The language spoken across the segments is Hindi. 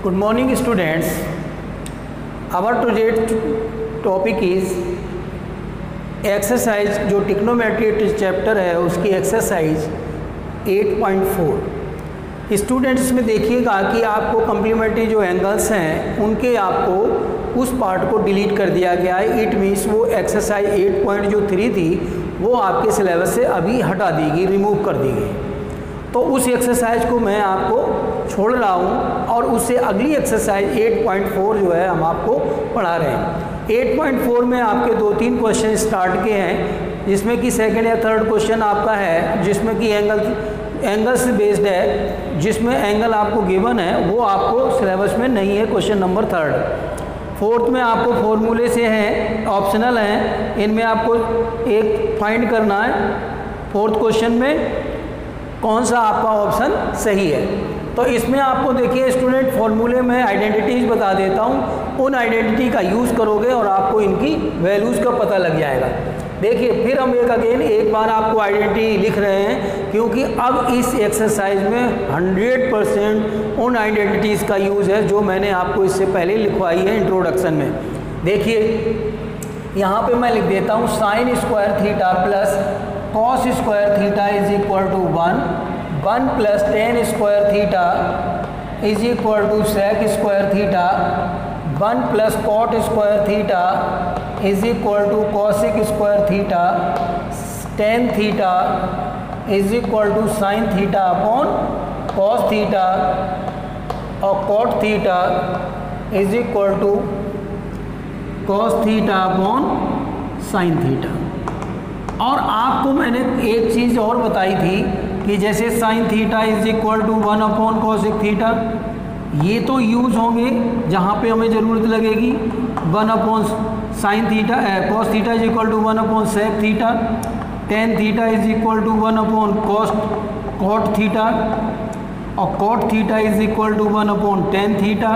Good morning students. Our today's topic is exercise जो ट्रिग्नोमेट्री चैप्टर है उसकी एक्सरसाइज 8.4। स्टूडेंट्स में देखिएगा कि आपको कम्प्लीमेंट्री जो एंगल्स हैं उनके आपको उस पार्ट को डिलीट कर दिया गया है। इट मीन्स वो एक्सरसाइज 8.3 थी वो आपके सिलेबस से अभी हटा दी गई, रिमूव कर दी गई। तो उस एक्सरसाइज को मैं आपको छोड़ रहा हूँ और उससे अगली एक्सरसाइज 8.4 जो है हम आपको पढ़ा रहे हैं। 8.4 में आपके 2-3 क्वेश्चन स्टार्ट के हैं, जिसमें कि सेकंड या थर्ड क्वेश्चन आपका है जिसमें कि एंगल से बेस्ड है, जिसमें एंगल आपको गिवन है वो आपको सिलेबस में नहीं है, क्वेश्चन नंबर 3। फोर्थ में आपको फॉर्मूले से हैं, ऑप्शनल हैं, इनमें आपको एक फाइंड करना है फोर्थ क्वेश्चन में कौन सा आपका ऑप्शन सही है। तो इसमें आपको देखिए स्टूडेंट फॉर्मूले में आइडेंटिटीज़ बता देता हूँ, उन आइडेंटिटी का यूज़ करोगे और आपको इनकी वैल्यूज़ का पता लग जाएगा। देखिए फिर हम एक बार आपको आइडेंटिटी लिख रहे हैं क्योंकि अब इस एक्सरसाइज में 100% उन आइडेंटिटीज़ का यूज़ है जो मैंने आपको इससे पहले लिखवाई है इंट्रोडक्शन में। देखिए यहाँ पे मैं लिख देता हूँ sine square theta plus cos square theta is equal to 1 plus tan square theta is equal to sec square theta 1 plus cot square theta is equal to cosec square theta tan theta is equal to sine theta upon cos theta और cot theta is equal to cos theta upon sine theta. और आपको मैंने एक चीज़ और बताई थी कि जैसे sine theta is equal to 1 upon cosec theta, ये तो यूज़ होंगे जहाँ पे हमें ज़रूरत लगेगी। 1 upon sine theta cos theta is equal to 1 upon sec theta, tan theta is equal to 1 upon cot theta और cot theta is equal to 1 upon tan theta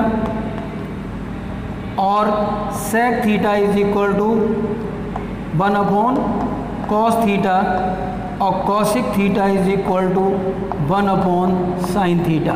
और sec theta is equal to 1 upon cos theta और cosec theta is equal to 1 upon sine theta.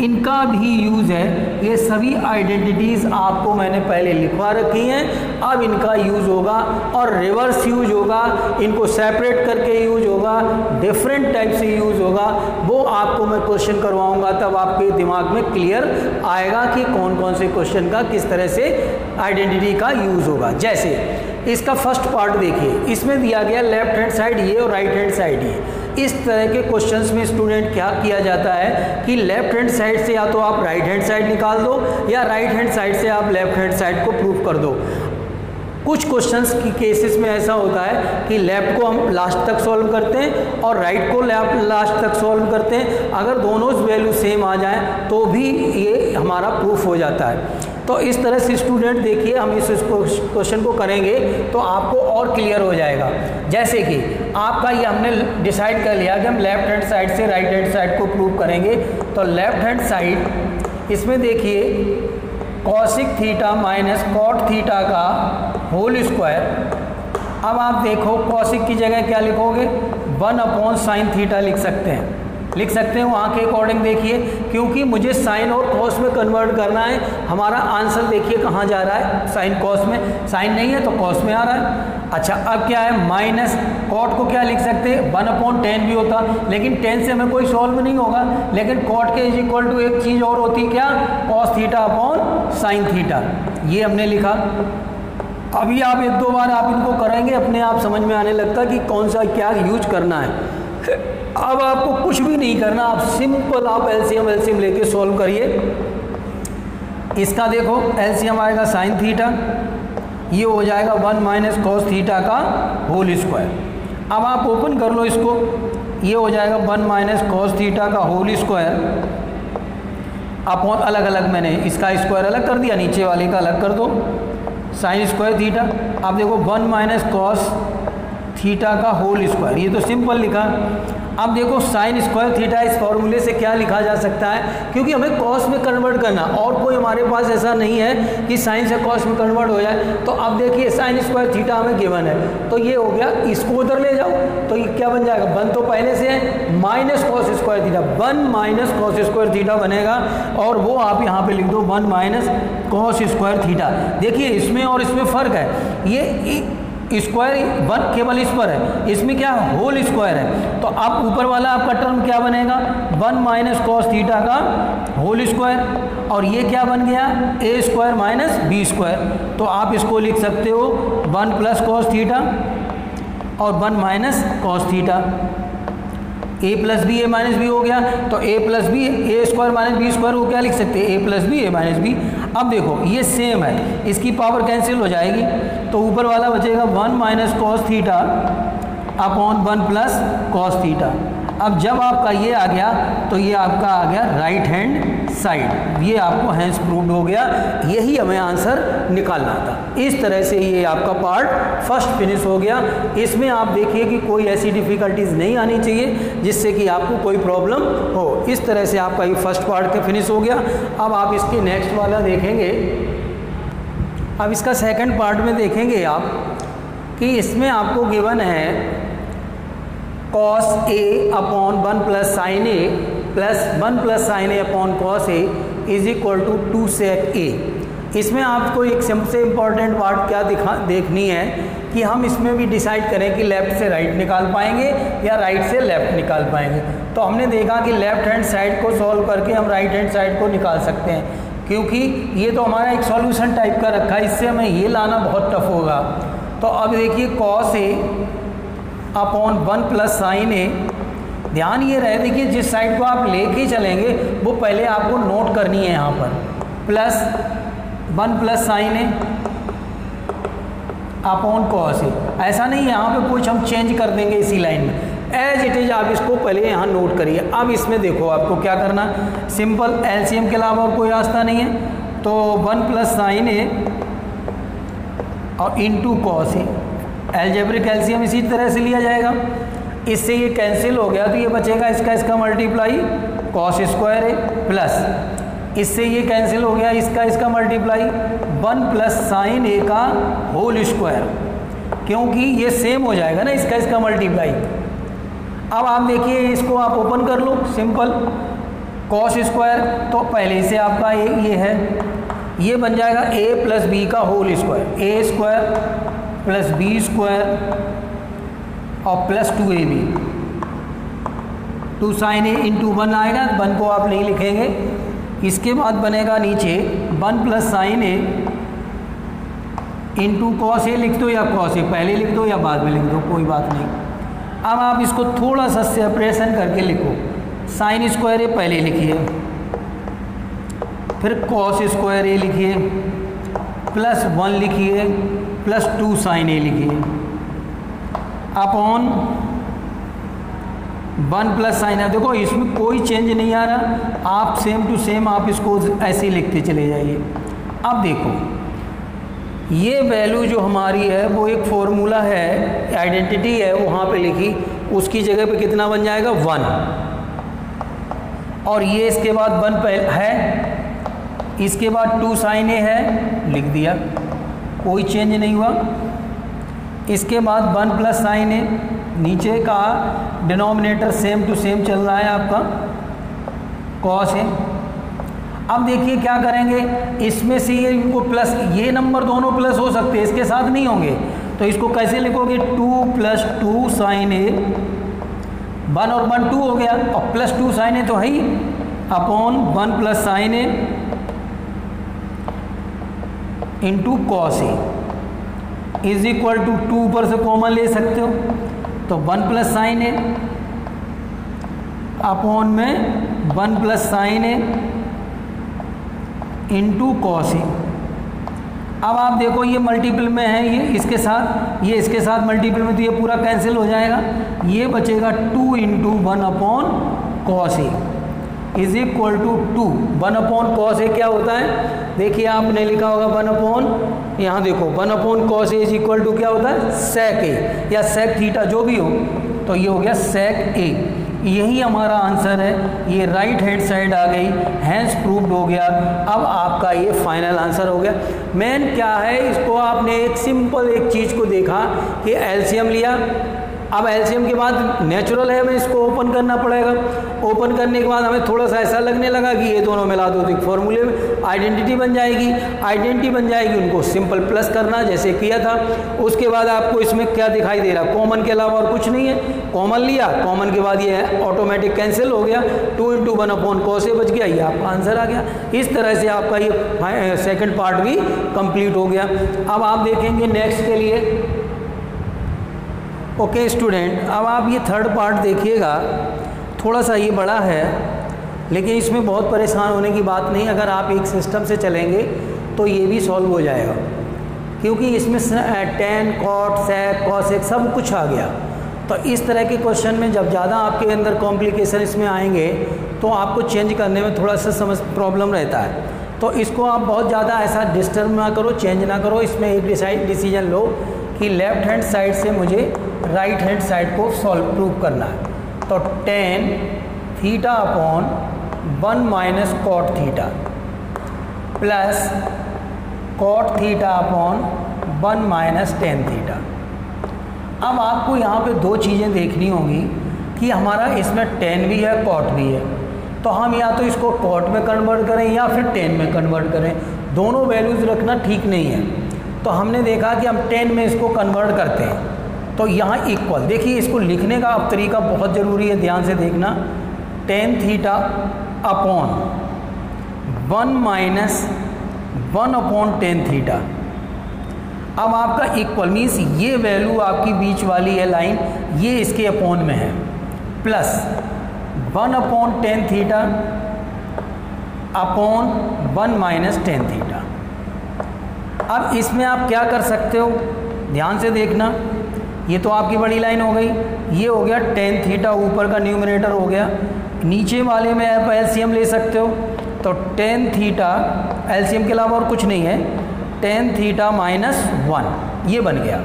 इनका भी यूज़ है। ये सभी आइडेंटिटीज़ आपको मैंने पहले लिखवा रखी हैं, अब इनका यूज़ होगा और रिवर्स यूज होगा, इनको सेपरेट करके यूज होगा, डिफरेंट टाइप से यूज़ होगा। वो आपको मैं क्वेश्चन करवाऊंगा तब आपके दिमाग में क्लियर आएगा कि कौन कौन से क्वेश्चन का किस तरह से आइडेंटिटी का यूज़ होगा। जैसे इसका फर्स्ट पार्ट देखिए, इसमें दिया गया लेफ्ट हैंड साइड ये और राइट हैंड साइड ये। इस तरह के क्वेश्चंस में स्टूडेंट क्या किया जाता है कि लेफ्ट हैंड साइड से या तो आप राइट हैंड साइड निकाल दो या राइट हैंड साइड से आप लेफ्ट हैंड साइड को प्रूव कर दो। कुछ क्वेश्चंस की केसेस में ऐसा होता है कि लेफ्ट को हम लास्ट तक सॉल्व करते हैं और राइट को लास्ट तक सॉल्व करते हैं। अगर दोनों वैल्यू सेम आ जाएं तो भी ये हमारा प्रूफ हो जाता है। तो इस तरह से स्टूडेंट देखिए हम इस क्वेश्चन को करेंगे तो आपको और क्लियर हो जाएगा। जैसे कि आपका ये हमने डिसाइड कर लिया कि हम लेफ्ट हैंड साइड से राइट हैंड साइड को प्रूव करेंगे। तो लेफ्ट हैंड साइड इसमें देखिए cosec theta minus cot theta का होल स्क्वायर। अब आप देखो कॉसिक की जगह क्या लिखोगे, 1 अपॉन साइन थीटा लिख सकते हैं वहाँ के अकॉर्डिंग। देखिए क्योंकि मुझे साइन और कॉस में कन्वर्ट करना है, हमारा आंसर देखिए कहाँ जा रहा है, साइन कॉस में। साइन नहीं है तो कॉस में आ रहा है। अच्छा अब क्या है, माइनस कॉट को क्या लिख सकते हैं, 1 अपॉन टेन भी होता, लेकिन 10 से हमें कोई सॉल्व नहीं होगा। लेकिन कॉट के इज इक्वल टू एक चीज़ और होती क्या, cos theta upon sine theta, ये हमने लिखा। अभी आप 1-2 बार आप इनको करेंगे अपने आप समझ में आने लगता कि कौन सा क्या यूज करना है। अब आपको कुछ भी नहीं करना, आप सिंपल आप एलसीएम लेके सॉल्व करिए। इसका देखो एलसीएम आएगा साइन थीटा, ये हो जाएगा 1 माइनस कॉस थीटा का होल स्क्वायर। अब आप ओपन कर लो इसको, ये हो जाएगा 1 माइनस कॉस थीटा का होल स्क्वायर अपॉन अलग अलग मैंने इसका स्क्वायर अलग कर दिया, नीचे वाले का अलग कर दो, साइन स्क्वायर थीटा। आप देखो 1 माइनस कॉस थीटा का होल स्क्वायर, ये तो सिंपल लिखा। अब देखो साइन स्क्वायर थीटा इस फॉर्मूले से क्या लिखा जा सकता है, क्योंकि हमें कॉस में कन्वर्ट करना, और कोई हमारे पास ऐसा नहीं है कि साइन से कॉस में कन्वर्ट हो जाए। तो अब देखिए साइन स्क्वायर थीटा हमें गिवन है, तो ये हो गया, इसको उधर ले जाओ तो ये क्या बन जाएगा, 1 तो पहले से है, minus cos square theta, 1 minus cos square theta बनेगा, और वो आप यहाँ पे लिख दो 1 माइनस कॉस स्क्वायर थीटा। देखिए इसमें और इसमें फ़र्क है, ये स्क्वायर 1 केवल इस पर है, इसमें क्या होल स्क्वायर है। तो अब ऊपर वाला आपका टर्म क्या बनेगा, 1 माइनस कॉस थीटा का होल स्क्वायर, और ये क्या बन गया, ए स्क्वायर माइनस बी स्क्वायर। तो आप इसको लिख सकते हो 1 प्लस कॉस थीटा और 1 माइनस कॉस थीटा। ए प्लस बी ए माइनस बी हो गया, तो ए प्लस बी ए स्क्वायर माइनस बी स्क्वायर को क्या लिख सकते हैं, ए प्लस बी ए माइनस बी। अब देखो ये सेम है, इसकी पावर कैंसिल हो जाएगी, तो ऊपर वाला बचेगा 1 minus cos theta upon 1 plus cos theta. अब जब आपका ये आ गया तो ये आपका आ गया राइट हैंड साइड, ये आपको हैंस प्रूव्ड हो गया, यही हमें आंसर निकालना था। इस तरह से ये आपका पार्ट फर्स्ट फिनिश हो गया। इसमें आप देखिए कि कोई ऐसी डिफ़िकल्टीज नहीं आनी चाहिए जिससे कि आपको कोई प्रॉब्लम हो। इस तरह से आपका ये फर्स्ट पार्ट का फिनिश हो गया। अब आप इसके नेक्स्ट वाला देखेंगे, अब इसका सेकंड पार्ट में देखेंगे आप कि इसमें आपको गिवन है cos a upon 1 plus sine A plus 1 plus sine A upon cos A is equal to 2 sec a। इसमें आपको एक सबसे इम्पॉर्टेंट बात क्या देखनी है कि हम इसमें भी डिसाइड करें कि लेफ़्ट से राइट निकाल पाएंगे या राइट से लेफ़्ट निकाल पाएंगे। तो हमने देखा कि लेफ़्ट हैंड साइड को सॉल्व करके हम राइट हैंड साइड को निकाल सकते हैं, क्योंकि ये तो हमारा एक सॉल्यूशन टाइप का रखा है, इससे हमें ये लाना बहुत टफ होगा। तो अब देखिए cos a upon 1 plus sine A, ध्यान ये रहे देखिए जिस साइड को आप लेके चलेंगे वो पहले आपको नोट करनी है यहाँ पर, plus 1 plus sine A upon cos ए। ऐसा नहीं है यहाँ पे कुछ हम चेंज कर देंगे इसी लाइन में, एज इट इज आप इसको पहले यहाँ नोट करिए। अब इसमें देखो आपको क्या करना, सिंपल एलसीएम के अलावा और कोई रास्ता नहीं है। तो 1 प्लस साइन ए और इंटू कॉस ए, एल्जेब्रिक एलसीएम इसी तरह से लिया जाएगा। इससे ये कैंसिल हो गया तो ये बचेगा इसका मल्टीप्लाई कॉस स्क्वायर ए, प्लस इससे ये कैंसिल हो गया इसका मल्टीप्लाई 1 प्लस साइन ए का होल स्क्वायर, क्योंकि ये सेम हो जाएगा ना इसका मल्टीप्लाई। अब आप देखिए इसको आप ओपन कर लो, सिंपल कॉस स्क्वायर, तो पहले से आपका ये है, ये बन जाएगा ए प्लस बी का होल स्क्वायर, ए स्क्वायर प्लस बी स्क्वायर और plus 2ab, 2 sign A into 1 आएगा, 1 को आप नहीं लिखेंगे। इसके बाद बनेगा नीचे 1 plus sine A into cos ए, लिख दो या कॉस ए पहले लिख दो या बाद में लिख दो, कोई बात नहीं। अब आप इसको थोड़ा सा सेपरेशन करके लिखो, साइन स्क्वायर ए पहले लिखिए, फिर कॉस स्क्वायर ए लिखिए, प्लस 1 लिखिए, प्लस 2 साइन ए लिखिए, अपॉन 1 प्लस साइन ए। देखो इसमें कोई चेंज नहीं आ रहा, आप सेम टू सेम आप इसको ऐसे ही लिखते चले जाइए। अब देखो ये वैल्यू जो हमारी है वो एक फॉर्मूला है, आइडेंटिटी है वहाँ पे लिखी, उसकी जगह पे कितना बन जाएगा 1, और ये इसके बाद 1 है, इसके बाद 2 साइन ए है, लिख दिया, कोई चेंज नहीं हुआ। इसके बाद 1 प्लस साइन ए, नीचे का डिनोमिनेटर सेम टू सेम चल रहा है आपका कॉस ए। अब देखिए क्या करेंगे, इसमें से ये इनको प्लस, ये नंबर दोनों प्लस हो सकते हैं, इसके साथ नहीं होंगे, तो इसको कैसे लिखोगे 2 प्लस 2 साइन ए, 1 और 1 2 हो गया, और प्लस 2 साइन ए तो है ही, upon 1 plus sine A into cos A is equal to 2 ऊपर से कॉमन ले सकते हो, तो 1 प्लस साइन ए अपॉन में 1 plus sine A into cos ए। अब आप देखो ये मल्टीपल में है, ये इसके साथ मल्टीपल में, तो ये पूरा कैंसिल हो जाएगा, ये बचेगा 2 into 1 upon cos A is equal to 2। 1 upon cos A क्या होता है, देखिए आपने लिखा होगा 1/, यहाँ देखो 1/cos A is equal to क्या होता है, sec A या sec थीटा जो भी हो, तो ये हो गया sec A। यही हमारा आंसर है, ये राइट हैंड साइड आ गई, हैंस प्रूव्ड हो गया। अब आपका ये फाइनल आंसर हो गया। मेन क्या है, इसको आपने एक सिंपल एक चीज़ को देखा कि एलसीएम लिया, अब एलसीएम के बाद नेचुरल है हमें इसको ओपन करना पड़ेगा। ओपन करने के बाद हमें थोड़ा सा ऐसा लगने लगा कि ये दोनों मिला दो तो एक फॉर्मूले में आइडेंटिटी बन जाएगी। आइडेंटिटी बन जाएगी, उनको सिंपल प्लस करना जैसे किया था। उसके बाद आपको इसमें क्या दिखाई दे रहा, कॉमन के अलावा और कुछ नहीं है। कॉमन लिया, कॉमन के बाद ये ऑटोमेटिक कैंसिल हो गया, 2 × 1/cos A बच गया, ये आपका आंसर आ गया। इस तरह से आपका ये सेकेंड पार्ट भी कंप्लीट हो गया। अब आप देखेंगे नेक्स्ट के लिए। ओके स्टूडेंट, अब आप ये थर्ड पार्ट देखिएगा, थोड़ा सा ये बड़ा है लेकिन इसमें बहुत परेशान होने की बात नहीं। अगर आप एक सिस्टम से चलेंगे तो ये भी सॉल्व हो जाएगा, क्योंकि इसमें tan, cot, sec, cosec सब कुछ आ गया। तो इस तरह के क्वेश्चन में जब ज़्यादा आपके अंदर कॉम्प्लिकेशन इसमें आएंगे तो आपको चेंज करने में थोड़ा सा प्रॉब्लम रहता है। तो इसको आप बहुत ज़्यादा ऐसा डिस्टर्ब ना करो, चेंज ना करो। इसमें एक डिसीजन लो कि लेफ़्ट हैंड साइड से मुझे राइट हैंड साइड को सॉल्व प्रूव करना है। तो tan θ/1 - cot θ plus cot θ/1 - tan θ। अब आपको यहाँ पे दो चीज़ें देखनी होगी कि हमारा इसमें tan भी है, cot भी है। तो हम या तो इसको cot में कन्वर्ट करें या फिर tan में कन्वर्ट करें, दोनों वैल्यूज़ रखना ठीक नहीं है। तो हमने देखा कि हम tan में इसको कन्वर्ट करते हैं, तो यहाँ इक्वल, देखिए इसको लिखने का अब तरीका बहुत ज़रूरी है, ध्यान से देखना। tan θ/1 - 1/tan θ। अब आपका इक्वल मीन्स ये वैल्यू आपकी बीच वाली है लाइन, ये इसके अपॉन में है, प्लस 1/tan θ/1 - tan θ। अब इसमें आप क्या कर सकते हो, ध्यान से देखना। ये तो आपकी बड़ी लाइन हो गई, ये हो गया tan θ, ऊपर का न्यूमरेटर हो गया। नीचे वाले में आप एलसीएम ले सकते हो, तो tan θ एलसीएम के अलावा और कुछ नहीं है, tan θ - 1 ये बन गया,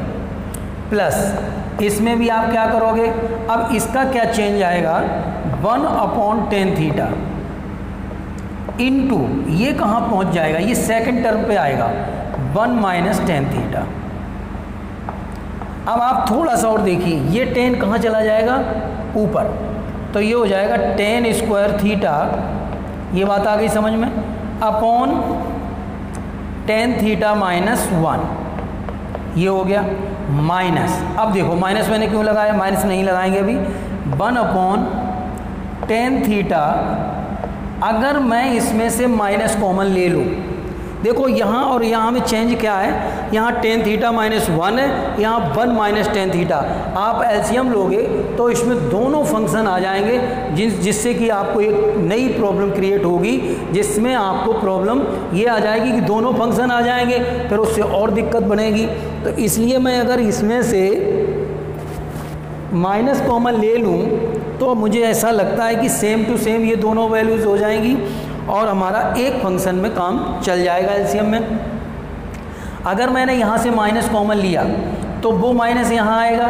प्लस इसमें भी आप क्या करोगे, अब इसका क्या चेंज आएगा, 1/tan θ इनटू ये कहाँ पहुँच जाएगा, ये सेकंड टर्म पे आएगा 1 - tan θ। अब आप थोड़ा सा और देखिए, ये tan कहाँ चला जाएगा, ऊपर, तो ये हो जाएगा tan² θ, ये बात आ गई समझ में, अपॉन tan θ - 1 ये हो गया, माइनस। अब देखो माइनस मैंने क्यों लगाया, माइनस नहीं लगाएंगे अभी, 1/tan θ। अगर मैं इसमें से माइनस कॉमन ले लूँ, देखो यहाँ और यहाँ में चेंज क्या है, यहाँ tan θ - 1 है, यहाँ 1 - tan θ। आप एलसीएम लोगे तो इसमें दोनों फंक्शन आ जाएंगे, जिससे कि आपको एक नई प्रॉब्लम क्रिएट होगी, जिसमें आपको प्रॉब्लम ये आ जाएगी कि दोनों फंक्शन आ जाएंगे, फिर उससे और दिक्कत बनेगी। तो इसलिए मैं अगर इसमें से माइनस कॉमन ले लूँ तो मुझे ऐसा लगता है कि सेम टू सेम ये दोनों वैल्यूज़ हो जाएंगी और हमारा एक फंक्शन में काम चल जाएगा एलसीएम में। अगर मैंने यहाँ से माइनस कॉमन लिया तो वो माइनस यहाँ आएगा,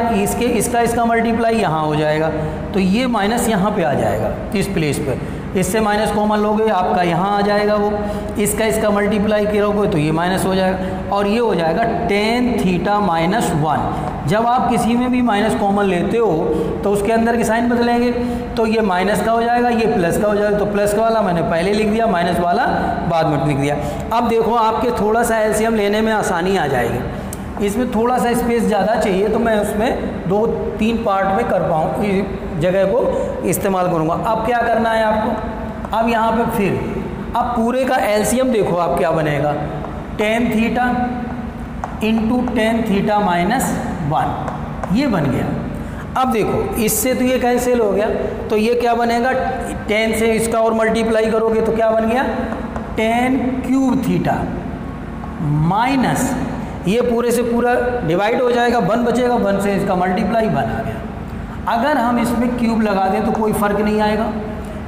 इसका मल्टीप्लाई यहाँ हो जाएगा, तो ये माइनस यहाँ पे आ जाएगा इस प्लेस पे। इससे माइनस कॉमन लोगे आपका यहाँ आ जाएगा, वो इसका मल्टीप्लाई करोगे तो ये माइनस हो जाएगा, और ये हो जाएगा tan θ - 1। जब आप किसी में भी माइनस कॉमन लेते हो तो उसके अंदर के साइन बदलेंगे, तो ये माइनस का हो जाएगा, ये प्लस का हो जाएगा। तो प्लस वाला मैंने पहले लिख दिया, माइनस वाला बाद में लिख दिया। अब देखो आपके थोड़ा सा एलसीएम लेने में आसानी आ जाएगी। इसमें थोड़ा सा स्पेस ज़्यादा चाहिए तो मैं उसमें 2-3 पार्ट में कर पाऊँ, इस जगह को इस्तेमाल करूँगा। अब क्या करना है आपको, अब यहाँ पे फिर अब पूरे का एलसीएम देखो आप क्या बनेगा, tan θ इंटू tan θ - 1 ये बन गया। अब देखो इससे तो ये कैंसिल हो गया, तो ये क्या बनेगा, tan से इसका और मल्टीप्लाई करोगे तो क्या बन गया, tan³ θ माइनस ये पूरे से पूरा डिवाइड हो जाएगा, 1 बचेगा, 1 से इसका मल्टीप्लाई 1 आ गया। अगर हम इसमें क्यूब लगा दें तो कोई फ़र्क नहीं आएगा,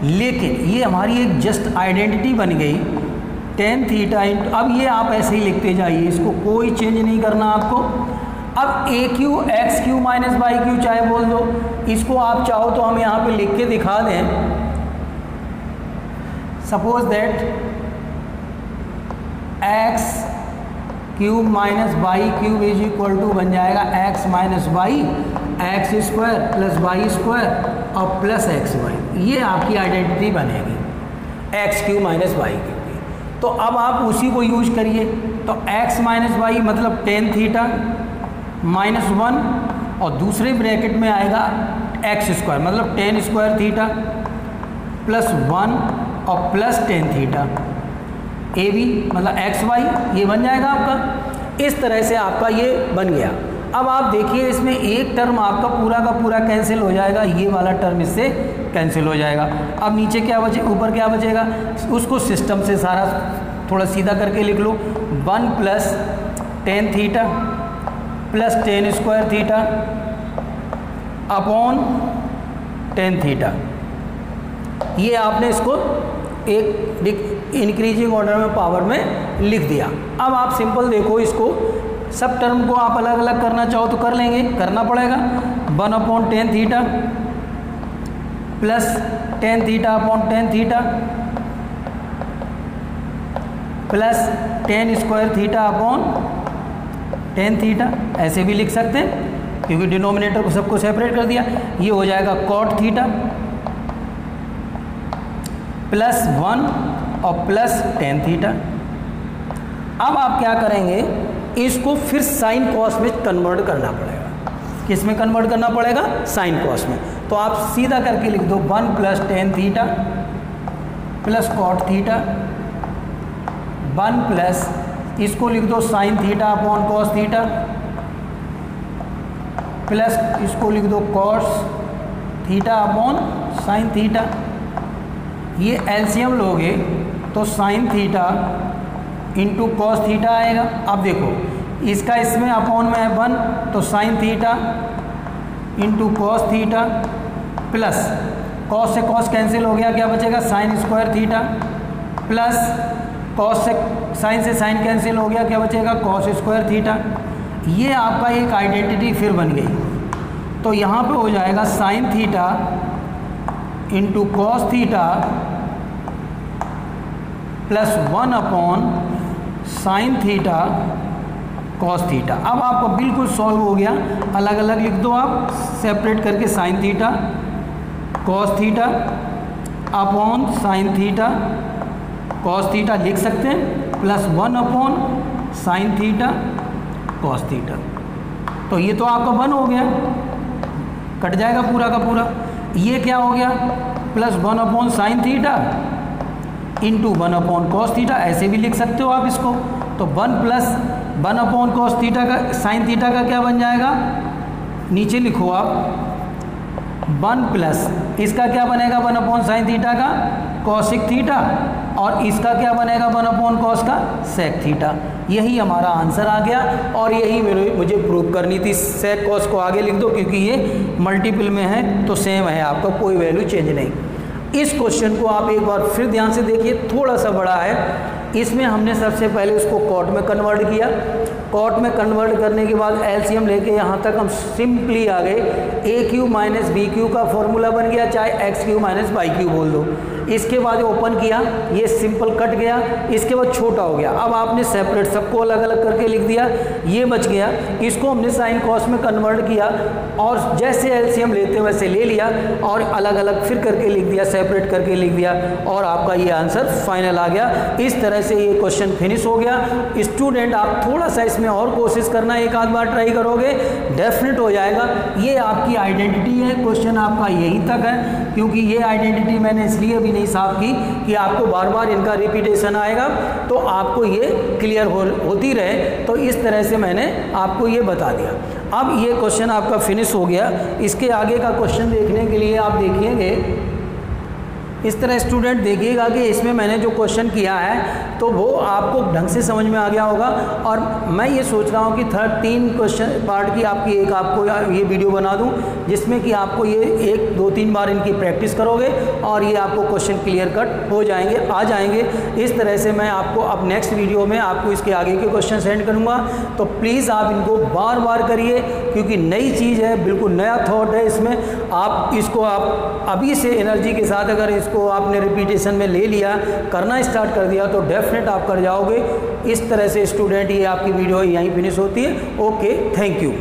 लेकिन ये हमारी एक जस्ट आइडेंटिटी बन गई टेन थीटा इंटू, अब ये आप ऐसे ही लिखते जाइए, इसको कोई चेंज नहीं करना आपको। अब A cube x cube minus Y cube चाहे बोल दो, इसको आप चाहो तो हम यहाँ पे लिख के दिखा दें। Suppose that X cube minus Y cube is equal to बन जाएगा X minus Y, X square plus Y square और प्लस एक्स वाई। ये आपकी आइडेंटिटी बनेगी X cube minus Y cube की। तो अब आप उसी को यूज करिए। तो एक्स माइनस वाई मतलब टेन थीटा माइनस वन, और दूसरे ब्रैकेट में आएगा एक्स स्क्वायर मतलब tan square theta plus one और plus tan theta, A B मतलब एक्स वाई, ये बन जाएगा आपका। इस तरह से आपका ये बन गया। अब आप देखिए इसमें एक टर्म आपका पूरा का पूरा कैंसिल हो जाएगा, ये वाला टर्म इससे कैंसिल हो जाएगा। अब नीचे क्या बचे, ऊपर क्या बचेगा, उसको सिस्टम से सारा थोड़ा सीधा करके लिख लो। One plus tan theta plus tan square theta upon tan theta. ये आपने इसको एक इंक्रीजिंग ऑर्डर में पावर में लिख दिया। अब आप सिंपल देखो, इसको सब टर्म को आप अलग अलग करना चाहो तो कर लेंगे, करना पड़ेगा। One upon tan theta plus tan theta upon tan theta plus tan square theta upon tan theta, ऐसे भी लिख सकते हैं क्योंकि डिनोमिनेटर को सबको सेपरेट कर दिया। ये हो जाएगा कॉट थीटा प्लस वन और प्लस टेन थीटा। अब आप क्या करेंगे, इसको फिर साइन कॉस में कन्वर्ट करना पड़ेगा। किस में कन्वर्ट करना पड़ेगा, साइन कॉस में। तो आप सीधा करके लिख दो one plus tan theta plus cot theta, one plus इसको लिख दो sine theta upon cos theta plus इसको लिख दो cos theta upon sine theta. ये एलसीएम लोगे तो sine theta into cos theta आएगा। अब देखो इसका इसमें अपॉन में है वन, तो sine theta into cos theta plus cos से कॉस कैंसिल हो गया, क्या बचेगा sign square theta plus cos से साइन कैंसिल हो गया, क्या बचेगा कॉस स्क्वायर थीटा। ये आपका एक आइडेंटिटी फिर बन गई। तो यहाँ पे हो जाएगा sign theta into cos theta plus one upon sine theta cos theta. अब आपका बिल्कुल सॉल्व हो गया। अलग अलग लिख दो आप सेपरेट करके, sign theta cos theta upon sine theta cos theta लिख सकते हैं plus one upon sine theta cos theta. तो ये तो आपका वन हो गया, कट जाएगा पूरा का पूरा। ये क्या हो गया, plus one upon sine theta into one upon cos theta, ऐसे भी लिख सकते हो आप इसको। तो one plus one upon cos theta का साइन थीटा का क्या बन जाएगा, नीचे लिखो आप वन प्लस इसका क्या बनेगा वन अपॉन साइन थीटा का कॉसिक थीटा, और इसका क्या बनेगा वन अपॉन कॉस का सेक थीटा। यही हमारा आंसर आ गया और यही मुझे प्रूव करनी थी। सेक कॉस को आगे लिख दो क्योंकि ये मल्टीपल में है तो सेम है, आपका कोई वैल्यू चेंज नहीं। इस क्वेश्चन को आप एक बार फिर ध्यान से देखिए, थोड़ा सा बड़ा है। इसमें हमने सबसे पहले उसको कॉट में कन्वर्ट किया। कॉट में कन्वर्ट करने के बाद एलसीएम लेके यहाँ तक हम सिंपली आ गए। A cube minus B cube का फॉर्मूला बन गया, चाहे X cube minus Y cube बोल दो। इसके बाद ओपन किया, ये सिंपल कट गया। इसके बाद छोटा हो गया। अब आपने सेपरेट सबको अलग अलग करके लिख दिया, ये बच गया। इसको हमने साइन कॉस में कन्वर्ट किया और जैसे एलसीएम लेते वैसे ले लिया और अलग अलग फिर करके लिख दिया, सेपरेट करके लिख दिया और आपका ये आंसर फाइनल आ गया। इस तरह से ये क्वेश्चन फिनिश हो गया। स्टूडेंट आप थोड़ा सा इसमें और कोशिश करना, एक आध बार ट्राई करोगे डेफिनेट हो जाएगा। ये आपकी आइडेंटिटी है, क्वेश्चन आपका यहीं तक है क्योंकि ये आइडेंटिटी मैंने इसलिए भी नहीं साफ की कि आपको बार बार इनका रिपीटेशन आएगा तो आपको ये क्लियर होती रहे। तो इस तरह से मैंने आपको ये बता दिया। अब ये क्वेश्चन आपका फिनिश हो गया। इसके आगे का क्वेश्चन देखने के लिए आप देखिएंगे इस तरह स्टूडेंट देखिएगा कि इसमें मैंने जो क्वेश्चन किया है तो वो आपको ढंग से समझ में आ गया होगा। और मैं ये सोच रहा हूँ कि 3 क्वेश्चन पार्ट की आपको ये वीडियो बना दूँ, जिसमें कि आपको ये 1, 2, 3 बार इनकी प्रैक्टिस करोगे और ये आपको क्वेश्चन क्लियर कट हो जाएंगे, आ जाएंगे। इस तरह से मैं आपको अब नेक्स्ट वीडियो में आपको इसके आगे के क्वेश्चन सेंड करूँगा। तो प्लीज़ आप इनको बार बार करिए, क्योंकि नई चीज़ है, बिल्कुल नया थॉट है इसमें। आप इसको आप अभी से एनर्जी के साथ अगर इसको आपने रिपीटेशन में ले लिया, करना स्टार्ट कर दिया, तो डेफिनेट आप कर जाओगे। इस तरह से स्टूडेंट ये आपकी वीडियो यहीं फिनिश होती है। Okay, thank you.